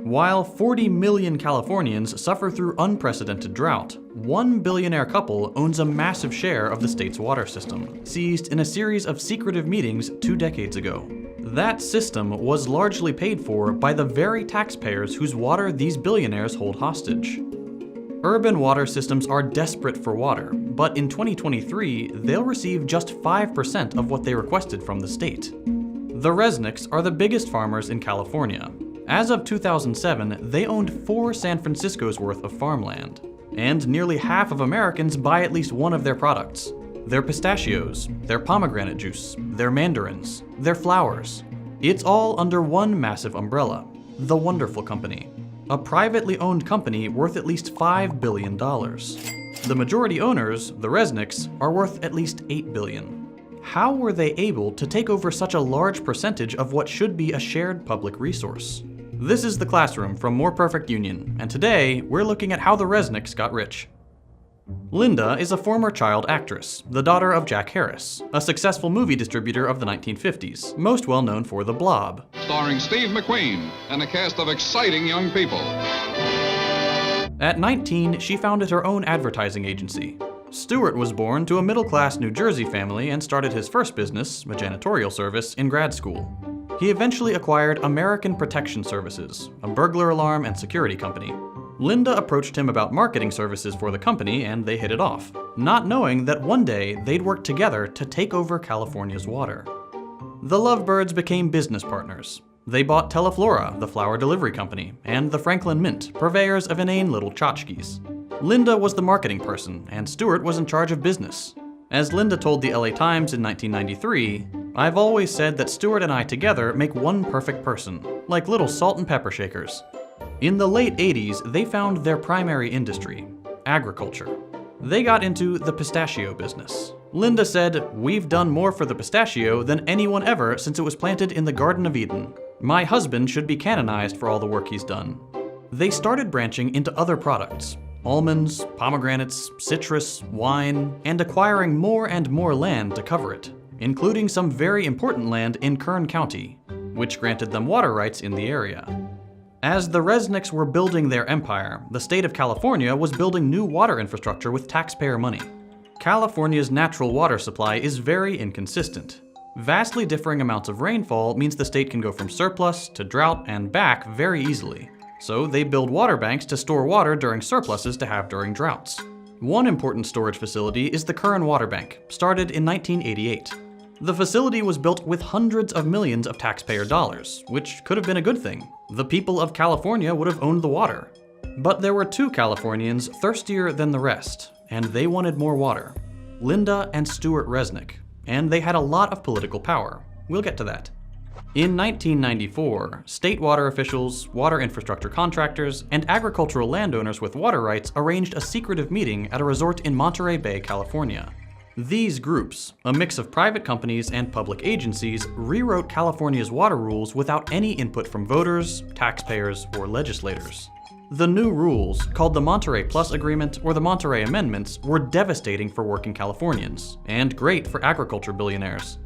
While 40 million Californians suffer through unprecedented drought, one billionaire couple owns a massive share of the state's water system, seized in a series of secretive meetings 2 decades ago. That system was largely paid for by the very taxpayers whose water these billionaires hold hostage. Urban water systems are desperate for water, but in 2023, they'll receive just 5% of what they requested from the state. The Resnicks are the biggest farmers in California. As of 2007, they owned 4 San Francisco's worth of farmland. And nearly half of Americans buy at least one of their products. Their pistachios, their pomegranate juice, their mandarins, their flowers. It's all under one massive umbrella, the Wonderful Company, a privately owned company worth at least $5 billion. The majority owners, the Resnicks, are worth at least $8 billion. How were they able to take over such a large percentage of what should be a shared public resource? This is The Classroom from More Perfect Union, and today we're looking at how the Resnicks got rich. Linda is a former child actress, the daughter of Jack Harris, a successful movie distributor of the 1950s, most well known for The Blob. Starring Steve McQueen and a cast of exciting young people. At 19, she founded her own advertising agency. Stewart was born to a middle-class New Jersey family and started his first business, a janitorial service, in grad school. He eventually acquired American Protection Services, a burglar alarm and security company. Linda approached him about marketing services for the company, and they hit it off, not knowing that one day they'd work together to take over California's water. The Lovebirds became business partners. They bought Teleflora, the flower delivery company, and the Franklin Mint, purveyors of inane little tchotchkes. Linda was the marketing person, and Stewart was in charge of business. As Linda told the LA Times in 1993, "I've always said that Stewart and I together make one perfect person, like little salt and pepper shakers." In the late 80s, they found their primary industry, agriculture. They got into the pistachio business. Linda said, "We've done more for the pistachio than anyone ever since it was planted in the Garden of Eden. My husband should be canonized for all the work he's done." They started branching into other products. Almonds, pomegranates, citrus, wine, and acquiring more and more land to cover it, including some very important land in Kern County, which granted them water rights in the area. As the Resnicks were building their empire, the state of California was building new water infrastructure with taxpayer money. California's natural water supply is very inconsistent. Vastly differing amounts of rainfall means the state can go from surplus to drought and back very easily. So they build water banks to store water during surpluses to have during droughts. One important storage facility is the Kern Water Bank, started in 1988. The facility was built with hundreds of millions of taxpayer dollars, which could have been a good thing. The people of California would have owned the water. But there were 2 Californians thirstier than the rest, and they wanted more water. Linda and Stewart Resnick, and they had a lot of political power. We'll get to that. In 1994, state water officials, water infrastructure contractors, and agricultural landowners with water rights arranged a secretive meeting at a resort in Monterey Bay, California. These groups, a mix of private companies and public agencies, rewrote California's water rules without any input from voters, taxpayers, or legislators. The new rules, called the Monterey Plus Agreement or the Monterey Amendments, were devastating for working Californians, and great for agriculture billionaires.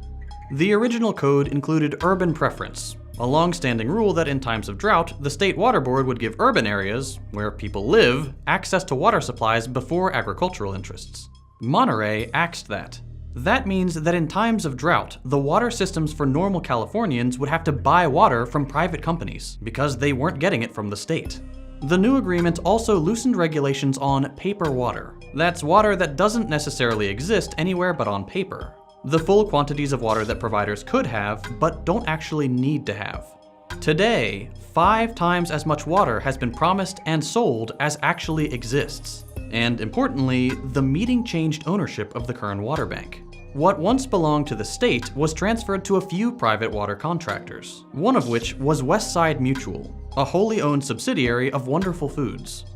The original code included urban preference, a long-standing rule that in times of drought, the state water board would give urban areas, where people live, access to water supplies before agricultural interests. Monterey axed that. That means that in times of drought, the water systems for normal Californians would have to buy water from private companies, because they weren't getting it from the state. The new agreement also loosened regulations on paper water. That's water that doesn't necessarily exist anywhere but on paper. The full quantities of water that providers could have, but don't actually need to have. Today, 5 times as much water has been promised and sold as actually exists. And importantly, the meeting changed ownership of the Kern Water Bank. What once belonged to the state was transferred to a few private water contractors, one of which was Westside Mutual, a wholly owned subsidiary of Wonderful Foods.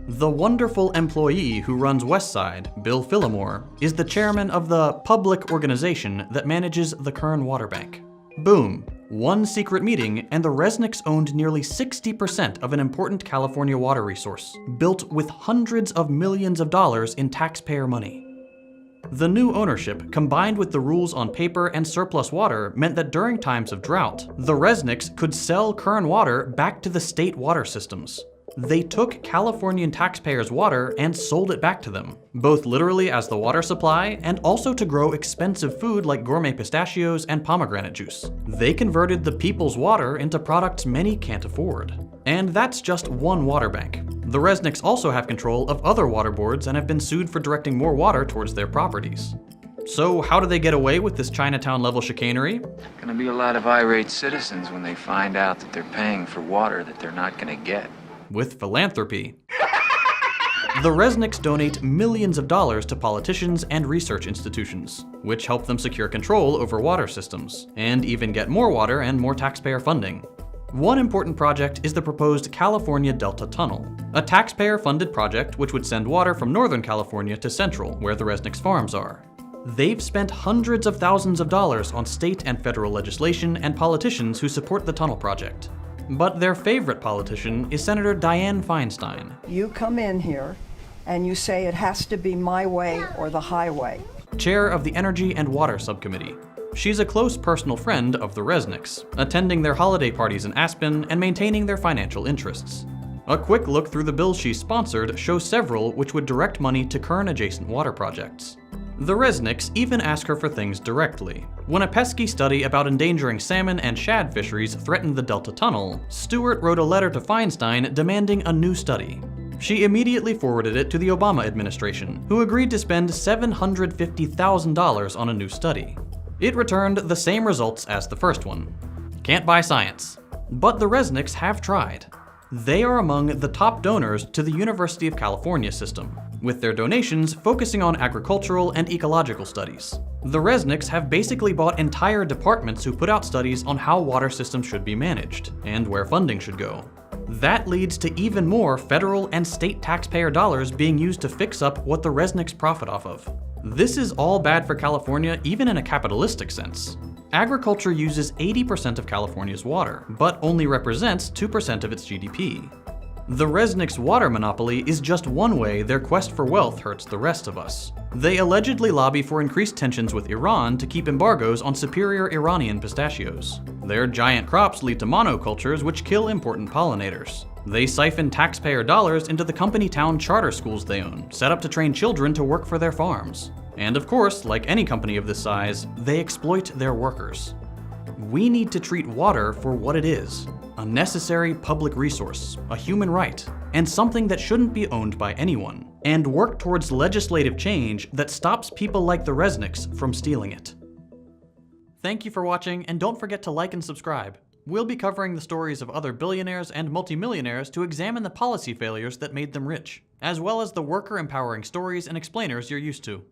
The wonderful employee who runs Westside, Bill Phillimore, is the chairman of the public organization that manages the Kern Water Bank. Boom. One secret meeting, and the Resnicks owned nearly 60% of an important California water resource, built with hundreds of millions of dollars in taxpayer money. The new ownership, combined with the rules on paper and surplus water, meant that during times of drought, the Resnicks could sell Kern water back to the state water systems. They took Californian taxpayers' water and sold it back to them, both literally as the water supply and also to grow expensive food like gourmet pistachios and pomegranate juice. They converted the people's water into products many can't afford. And that's just one water bank. The Resnicks also have control of other water boards and have been sued for directing more water towards their properties. So how do they get away with this Chinatown-level chicanery? Gonna be a lot of irate citizens when they find out that they're paying for water that they're not gonna get. With philanthropy. The Resnicks donate millions of dollars to politicians and research institutions, which help them secure control over water systems, and even get more water and more taxpayer funding. One important project is the proposed California Delta Tunnel, a taxpayer-funded project which would send water from Northern California to Central, where the Resnicks farms are. They've spent hundreds of thousands of dollars on state and federal legislation and politicians who support the tunnel project. But their favorite politician is Senator Dianne Feinstein. You come in here and you say it has to be my way or the highway. Chair of the Energy and Water Subcommittee. She's a close personal friend of the Resnicks, attending their holiday parties in Aspen and maintaining their financial interests. A quick look through the bills she sponsored shows several which would direct money to Kern-adjacent water projects. The Resnicks even ask her for things directly. When a pesky study about endangering salmon and shad fisheries threatened the Delta Tunnel, Stewart wrote a letter to Feinstein demanding a new study. She immediately forwarded it to the Obama administration, who agreed to spend $750,000 on a new study. It returned the same results as the first one. Can't buy science. But the Resnicks have tried. They are among the top donors to the University of California system, with their donations focusing on agricultural and ecological studies. The Resnicks have basically bought entire departments who put out studies on how water systems should be managed, and where funding should go. That leads to even more federal and state taxpayer dollars being used to fix up what the Resnicks profit off of. This is all bad for California, even in a capitalistic sense. Agriculture uses 80% of California's water, but only represents 2% of its GDP. The Resnicks' water monopoly is just one way their quest for wealth hurts the rest of us. They allegedly lobby for increased tensions with Iran to keep embargoes on superior Iranian pistachios. Their giant crops lead to monocultures which kill important pollinators. They siphon taxpayer dollars into the company town charter schools they own, set up to train children to work for their farms. And of course, like any company of this size, they exploit their workers. We need to treat water for what it is: a necessary public resource, a human right, and something that shouldn't be owned by anyone, and work towards legislative change that stops people like the Resnicks from stealing it. Thank you for watching, and don't forget to like and subscribe. We'll be covering the stories of other billionaires and multimillionaires to examine the policy failures that made them rich, as well as the worker-empowering stories and explainers you're used to.